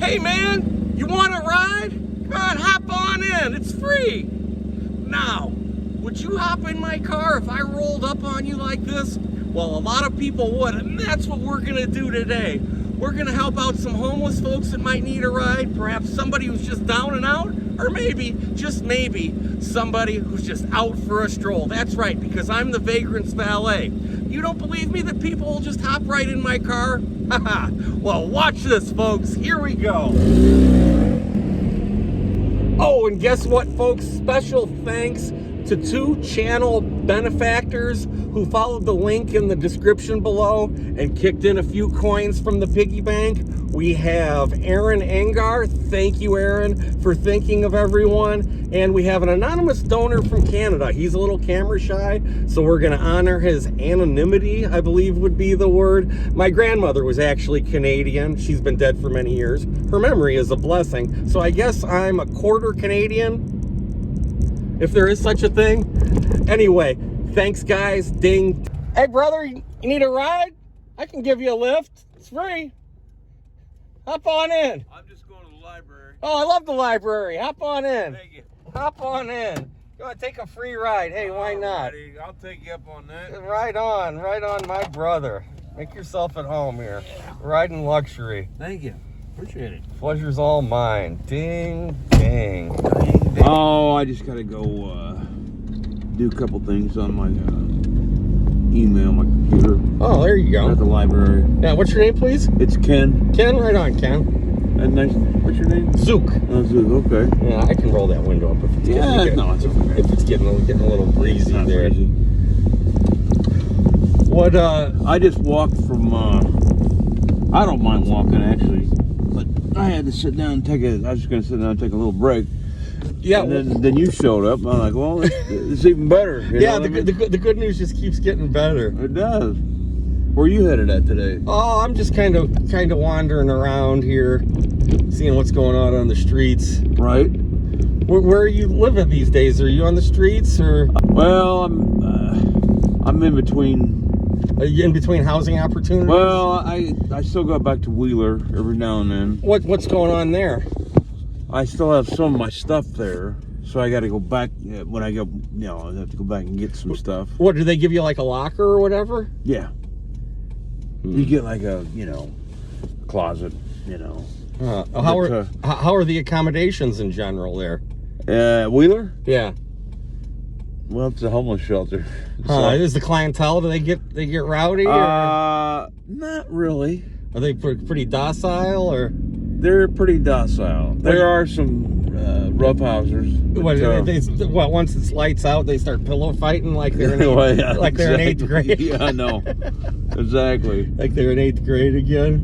Hey man, you want a ride? Come on, hop on in, it's free. Now, would you hop in my car if I rolled up on you like this? Well, a lot of people would, and that's what we're gonna do today. We're gonna help out some homeless folks that might need a ride, perhaps somebody who's just down and out, or maybe, just maybe, somebody who's just out for a stroll. That's right, because I'm the Vagrant's Valet. You don't believe me that people will just hop right in my car? Haha, well watch this folks, here we go. Oh, and guess what folks, special thanks to 2 channel benefactors who followed the link in the description below and kicked in a few coins from the piggy bank. We have Aaron Engar, thank you Aaron for thinking of everyone, and we have an anonymous donor from Canada. He's a little camera shy, so we're gonna honor his anonymity, I believe would be the word. My grandmother was actually Canadian. She's been dead for many years. Her memory is a blessing, so I guess I'm a quarter Canadian, if there is such a thing. Anyway, thanks guys, ding. Hey brother, you need a ride? I can give you a lift, it's free. Hop on in. I'm just going to the library. Oh, I love the library, hop on in. Thank you. Hop on in. You want to take a free ride? Hey, why not? I'll take you up on that. Right on my brother. Make yourself at home here. Ride in luxury. Thank you. Appreciate it. Pleasure's all mine. Ding, ding. Oh, I just gotta go do a couple things on my email, my computer. Oh, there you go. At the library. Yeah, what's your name, please? It's Ken. Ken, right on, Ken. And nice. What's your name? Zook. Oh, Zook. Okay. Yeah, I can roll that window up if it's it's if it's getting a little breezy there. Breezy. What? I just walked from. I don't mind walking actually, but I had to sit down and take a. I was just gonna sit down and take a little break. Yeah. And then you showed up. I'm like, well, it's even better. Yeah. The good news just keeps getting better. It does. Where are you headed at today? Oh, I'm just kind of wandering around here, seeing what's going on the streets. Right. Where are you living these days? Are you on the streets or? Well, I'm in between. Are you in between housing opportunities? Well, I still go back to Wheeler every now and then. What's going on there? I still have some of my stuff there, so I got to go back when I go. I have to go back and get some stuff. What, do they give you like a locker or whatever? Yeah. You get like a closet. How are the accommodations in general there? Wheeler? Yeah. Well, it's a homeless shelter. Is the clientele, do they get rowdy? Or? Not really. Are they pretty docile or? They're pretty docile. There are some roughhousers. Once it's lights out, they start pillow fighting like they're in they're in 8th grade. Yeah, I know. Exactly. Like they're in 8th grade again.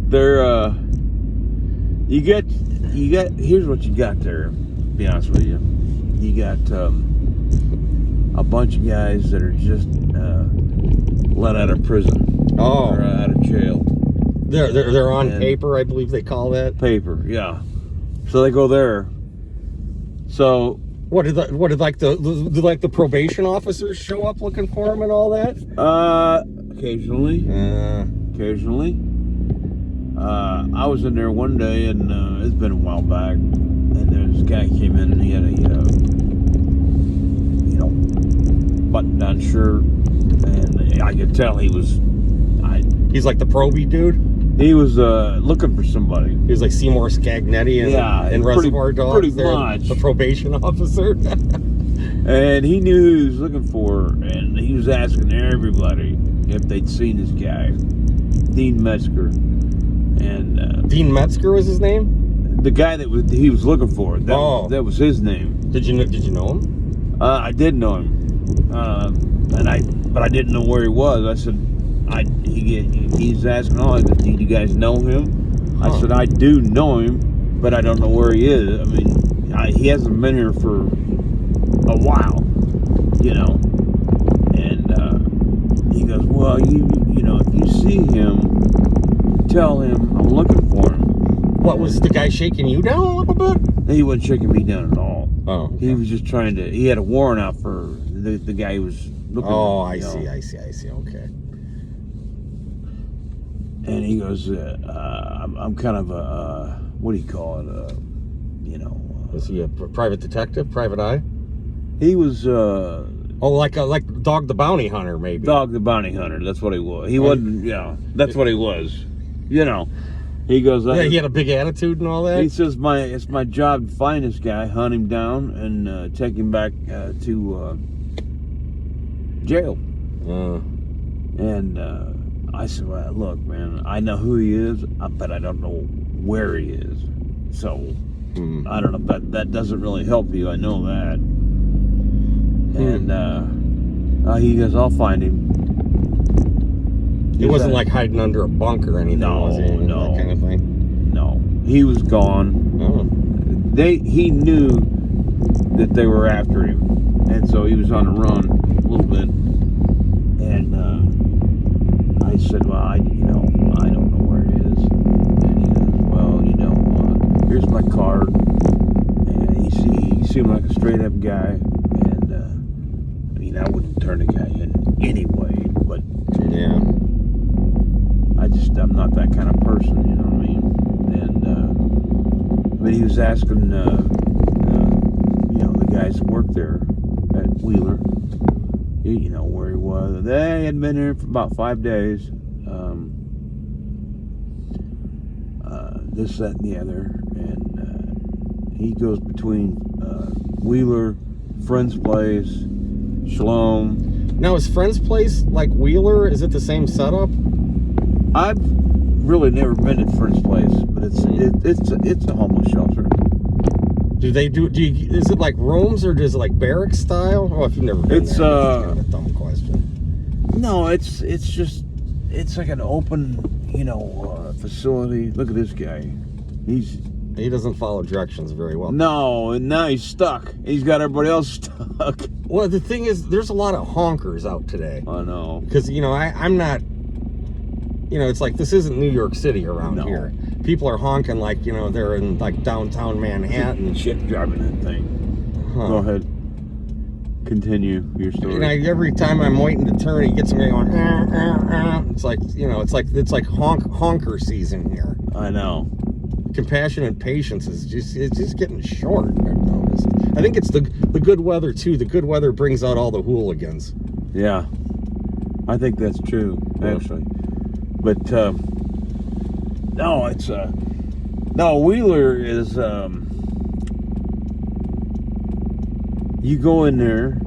They're you get here's what you got there. To be honest with you, you got a bunch of guys that are just let out of prison. Oh, or out of jail. They're on paper, I believe they call that. Paper, yeah. So they go there. So what did the probation officers show up looking for them and all that? Occasionally. Occasionally. I was in there one day, and it's been a while back, and this guy came in and he had a button-down shirt, and I could tell he was. He's like the probie dude. He was looking for somebody. He was like Seymour Skagnetti and Reservoir Dogs. Pretty much. The probation officer. And he knew who he was looking for, and he was asking everybody if they'd seen this guy, Dean Metzger. And Dean Metzger was his name? The guy that he was looking for. That was his name. Did you know him? I did know him, but I didn't know where he was. I said. He's asking, do you guys know him? I said, I do know him, but I don't know where he is. I mean, he hasn't been here for a while, And he goes, well, if you see him, tell him I'm looking for him. What, was the guy shaking you down a little bit? He wasn't shaking me down at all. Oh. Okay. He was just trying to. He had a warrant out for the guy who was looking. Oh, I see. Okay. And he goes, I'm kind of a what do you call it? You know. Was he a private detective, private eye? He was. Oh, like Dog the Bounty Hunter, maybe. Dog the Bounty Hunter. That's what he was. He wasn't. Yeah, that's what he was. You know. He goes. Yeah, he had a big attitude and all that. He says, "It's my job to find this guy, hunt him down, and take him back to jail." And I said, "Well, look, man, I know who he is, but I don't know where he is. So I don't know. That doesn't really help you. I know that." And he goes, "I'll find him." He wasn't like hiding under a bunk or anything, was he? No. That kind of thing? No. He was gone. Oh. He knew that they were after him. And so he was on the run a little bit. And I said, well, I don't know where he is. And he goes, well, here's my card. And he seemed like a straight up guy. And I wouldn't turn the guy in anyway, but yeah. I'm not that kind of person, you know what I mean? And but he was asking the guys that worked there at Wheeler, where he was. They had been there for about 5 days. This, that, and the other. And he goes between Wheeler, Friend's Place, Shalom. Now, is Friend's Place like Wheeler? Is it the same setup? I've really never been at Friend's Place, but it's a homeless shelter. Is it like rooms or is it like barrack style? Oh, if you've never been there, that's kind of a dumb question. No, it's like an open, facility. Look at this guy. He doesn't follow directions very well. No, and now he's stuck. He's got everybody else stuck. Well, the thing is, there's a lot of honkers out today. I know. Because, I'm not... it's like, this isn't New York City around here. People are honking like, they're in, like, downtown Manhattan. Shit driving that thing. Go ahead. Continue your story. Every time I'm waiting to turn, he gets me going, It's like, it's like honker season here. I know. Compassion and patience it's just getting short, I've noticed. I think it's the good weather, too. The good weather brings out all the hooligans. Yeah. I think that's true, actually. But Wheeler is you go in there,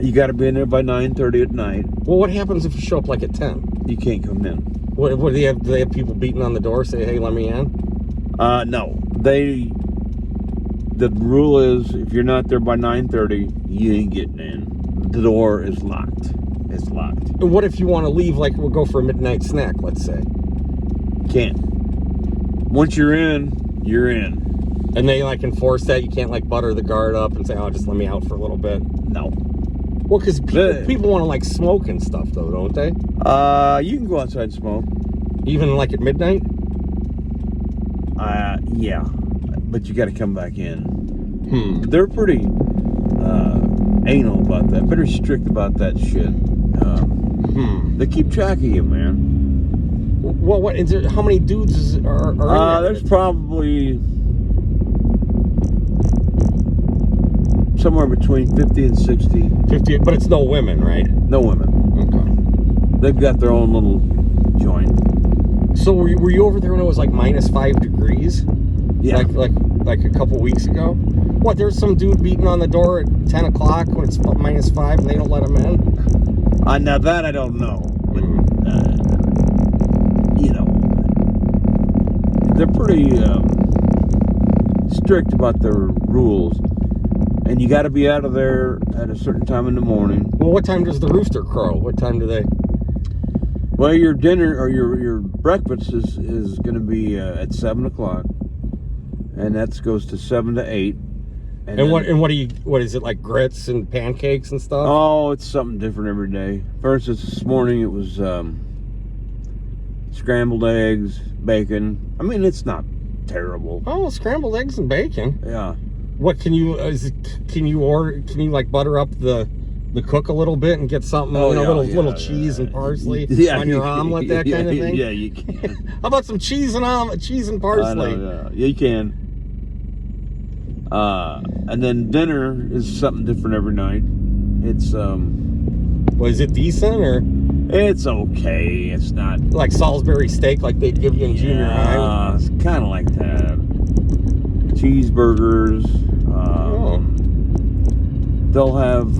you got to be in there by 9:30 at night. Well, what happens if you show up like at 10? You can't come in. What do they have? Do they have people beating on the door, say, "Hey, let me in"? No. The rule is if you're not there by 9:30, you ain't getting in. The door is locked. It's locked. And what if you want to leave, like we'll go for a midnight snack, let's say? Can't. Once you're in, you're in. And they like enforce that? You can't like butter the guard up and say, "Oh, just let me out for a little bit"? No. Well, because people want to like smoke and stuff, though, don't they? You can go outside and smoke. Even like at midnight? Yeah. But you got to come back in. They're pretty anal about that. Pretty strict about that shit. They keep track of you, man. What is there? How many dudes are in there? There's probably somewhere between 50 and 60. 50, but it's no women, right? No women. Okay. They've got their own little joint. So were you over there when it was like -5 degrees? Yeah. Like a couple weeks ago? What, there's some dude beating on the door at 10 o'clock when it's -5 and they don't let him in? Now that I don't know. But, they're pretty strict about their rules. And you got to be out of there at a certain time in the morning. Well, what time does the rooster crow? What time do they... Well, your dinner or your breakfast is going to be at 7 o'clock. And that goes to 7 to 8. And what is it, like grits and pancakes and stuff? Oh, it's something different every day. For instance, this morning it was scrambled eggs, bacon. I mean, it's not terrible. Oh, scrambled eggs and bacon. Yeah. What can you order? Can you like butter up the the cook a little bit and get something, little cheese and parsley on your omelet, that kind of thing? Yeah, you can. How about some cheese and parsley? Yeah, you can. And then dinner is something different every night. It's Was it decent or? It's okay. It's not like Salisbury steak like they'd give you in junior high? It's kind of like that. Cheeseburgers. They'll have,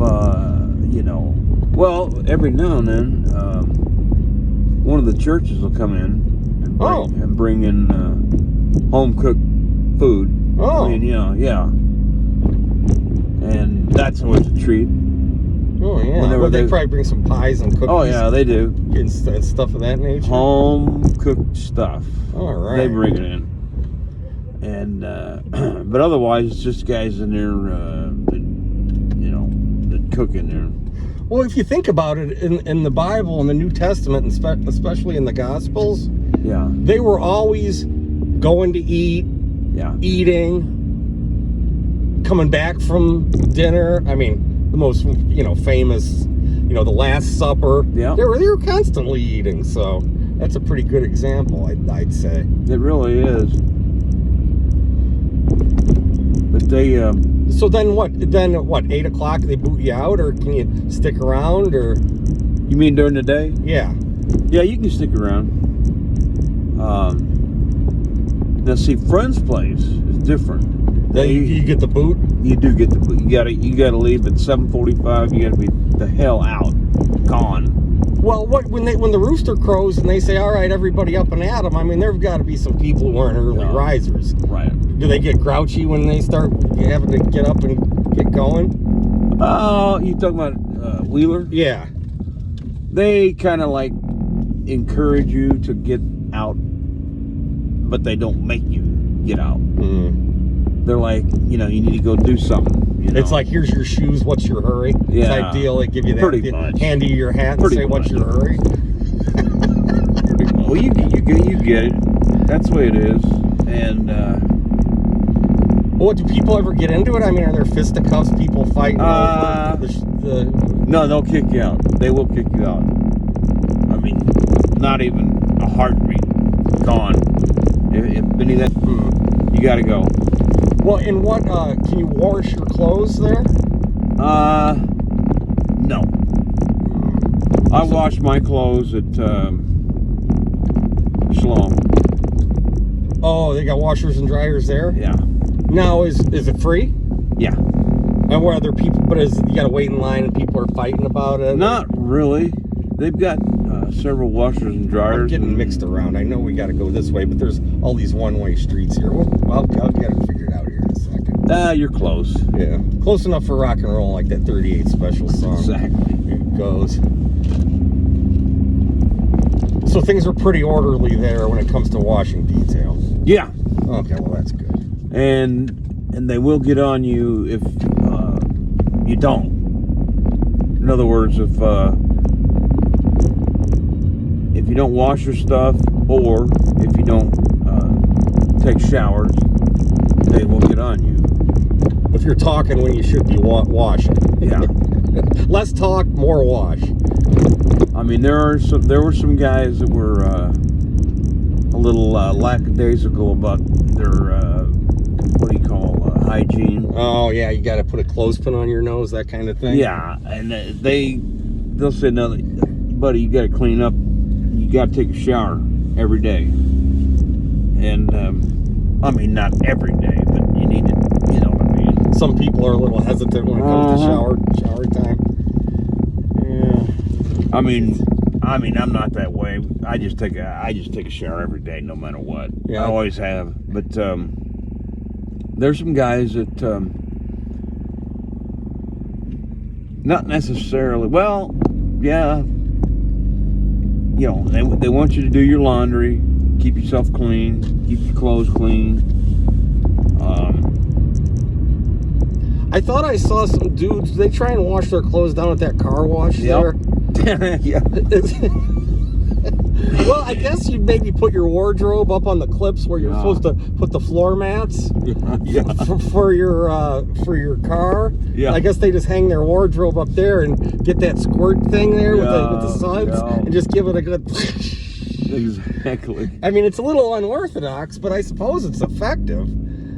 well, every now and then, one of the churches will come in and bring in home-cooked food. Oh. I mean, yeah. And that's always a treat. Oh, yeah. Well, they probably bring some pies and cookies. Oh, yeah, they do. And stuff of that nature. Home-cooked stuff. All right. They bring it in. And, but otherwise, it's just guys in there, that cook in there. Well, if you think about it, in the Bible, in the New Testament, and especially in the Gospels, they were always going to eat, eating, coming back from dinner. I mean, the most, famous, the Last Supper. Yeah. They were constantly eating, so that's a pretty good example, I'd say. It really is. But they... So then what? 8 o'clock they boot you out, or can you stick around, or? You mean during the day? Yeah. Yeah, you can stick around. Now, see, Friend's place is different. You get the boot? You do get the boot. You gotta leave at 7:45. You gotta be the hell out, gone. Well, when the rooster crows and they say, "All right, everybody up and at 'em," I mean, there's got to be some people who aren't early risers. Right. Do they get grouchy when they start having to get up and get going? Oh, you talking about Wheeler? Yeah. They kind of like encourage you to get out, but they don't make you get out. They're like, you need to go do something. It's like, here's your shoes, what's your hurry? Type deal. They give you that. Pretty much. Hand you your hat and say, what's your hurry? Well, you get it. That's the way it is. And well, do people ever get into it? I mean, are there fisticuffs, people fighting over the... No, they'll kick you out. They will kick you out. I mean, not even a heartbeat. Gone. If any of that, you got to go. Well, and what, can you wash your clothes there? No. I wash my clothes at, Shalom. Oh, they got washers and dryers there? Yeah. Now, is it free? Yeah. And where other people, but you got to wait in line and people are fighting about it? Not really. They've got several washers and dryers. I'm getting mixed around. I know we got to go this way, but there's all these one-way streets here. Well, I'll get it figured out here in a second. You're close. Yeah. Close enough for rock and roll, like that 38 special song. Exactly. It goes. So things are pretty orderly there when it comes to washing detail. Yeah. Okay, well, that's good. And they will get on you if you don't. In other words, if you don't wash your stuff, or if you don't take showers, they will get on you. If you're talking when you should be washing. Yeah. Less talk, more wash. I mean, there were some guys that were a little lackadaisical about their hygiene. Oh yeah, you got to put a clothespin on your nose, that kind of thing. Yeah, and they'll say, "No, buddy, you got to clean up. You got to take a shower every day." And I mean, not every day, but you need to. You know what I mean? Some people are a little hesitant when it comes to shower time. Yeah. I mean, I'm not that way. I just take a shower every day, no matter what. Yeah. I always have. But there's some guys that not necessarily. Well, yeah. They want you to do your laundry, keep yourself clean, keep your clothes clean. I thought I saw some dudes. They try and wash their clothes down at that car wash there. Yeah. Well, I guess you'd maybe put your wardrobe up on the clips where you're supposed to put the floor mats for your car. Yeah. I guess they just hang their wardrobe up there and get that squirt thing there with the suds and just give it a good. Exactly. I mean, it's a little unorthodox, but I suppose it's effective.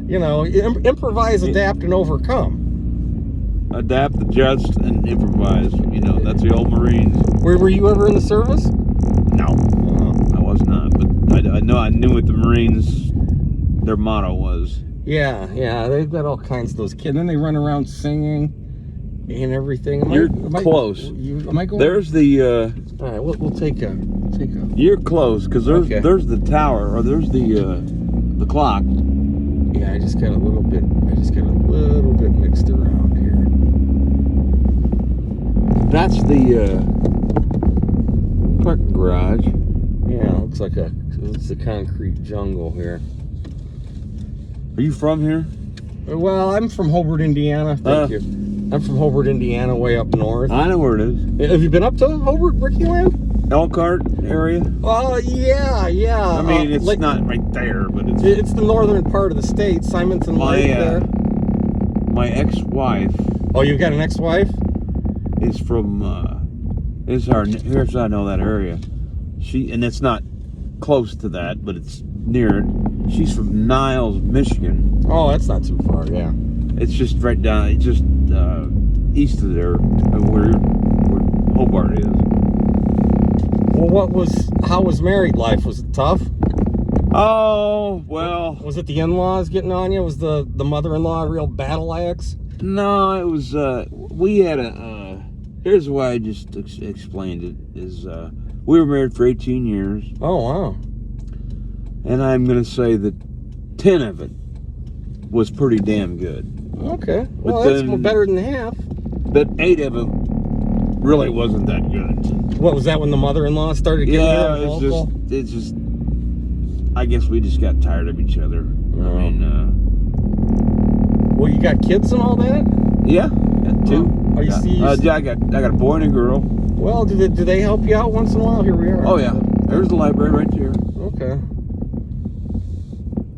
You know, improvise, adapt, and overcome. Adapt, adjust, and improvise. You know, that's the old Marines. Were you ever in the service? No, I was not. But I knew what the Marines, their motto was. Yeah, they've got all kinds of those kids. And then they run around singing and everything. You're close. Am I going? There's the. All right, we'll take a. You're close because there's the tower or there's the clock. Yeah, I just got a little bit mixed around here. That's the parking garage. Yeah, looks like it's a concrete jungle here. Are you from here? Well, I'm from Hobart, Indiana. Thank you. I'm from Hobart, Indiana, way up north. I know where it is. Have you been up to Hobart, Brickyland? Elkhart area? Oh, yeah. I mean, it's not right there, but it's the northern part of the state. Simonton Lake there. My ex-wife. Oh, you've got an ex-wife? Is from, here's I know that area. And it's not close to that, but it's near it. She's from Niles, Michigan. Oh, that's not too far, yeah. It's just right down, it's just east of there, where Hobart is. Well, how was married life? Was it tough? Oh, well. Was it the in-laws getting on you? Was the mother-in-law a real battle axe? No, it was, we had here's the way I just explained it, is we were married for 18 years. Oh, wow. And I'm going to say that 10 of it was pretty damn good. Okay. Well, that's better than half. But 8 of them really wasn't that good. What was that when the mother-in-law started getting it's just I guess we just got tired of each other. Oh. I mean, well, you got kids and all that? Yeah, got 2. I got a boy and a girl. Well, do they help you out once in a while? Here we are. Oh yeah, there's the library right there. Okay.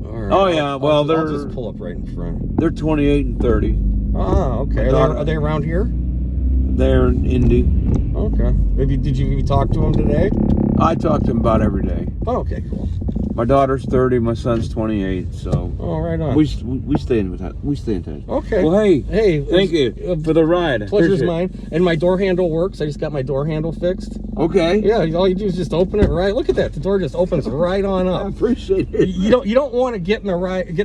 All right. Oh yeah, I'll just pull up right in front. They're 28 and 30. Oh, okay. Are they around here? They're in Indy. Okay. Did you talk to them today? I talk to them about every day. Oh, okay, cool. My daughter's 30, my son's 28, so. Oh, right on. We stay in touch. Okay. Well, hey, thank you for the ride. Pleasure's mine. And my door handle works. I just got my door handle fixed. Okay. Yeah, all you do is just open it right. Look at that. The door just opens right on up. I appreciate it. You don't want to get in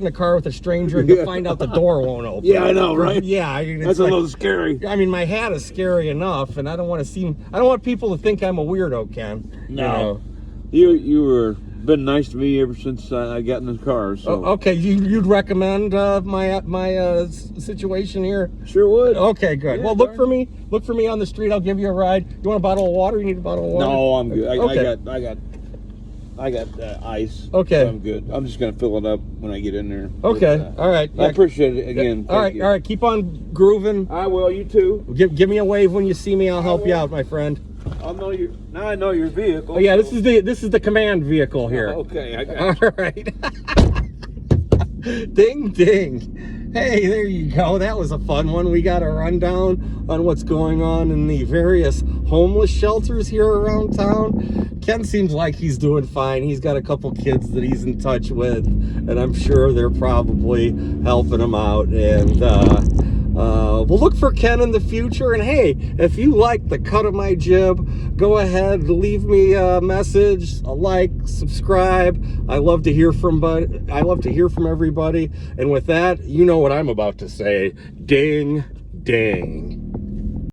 a car with a stranger and to find out the door won't open. Yeah, I know, right? Yeah, I mean, that's a little scary. I mean, my hat is scary enough, and I don't want people to think I'm a weirdo, Ken. No. You were been nice to me ever since I got in the car. So okay, you'd recommend my situation here? Sure would. Okay, good. Yeah, well, look for me on the street. I'll give you a ride. You want a bottle of water? You need a bottle of water? No, I'm good. Okay. I got ice. Okay. So I'm good. I'm just gonna fill it up when I get in there. Okay. All right. I appreciate it again. All right. Keep on grooving. I will. You too. Give me a wave when you see me. I'll help you out, my friend. Now I know your vehicle. Oh yeah, this is the command vehicle here. Okay, I got you. All right. Ding ding. Hey, there you go. That was a fun one. We got a rundown on what's going on in the various homeless shelters here around town. Ken seems like he's doing fine. He's got a couple kids that he's in touch with, and I'm sure they're probably helping him out. And we'll look for Ken in the future. And hey, if you like the cut of my jib, go ahead, leave me a message, a like, subscribe. I love to hear from everybody. And with that, you know what I'm about to say. Ding, ding.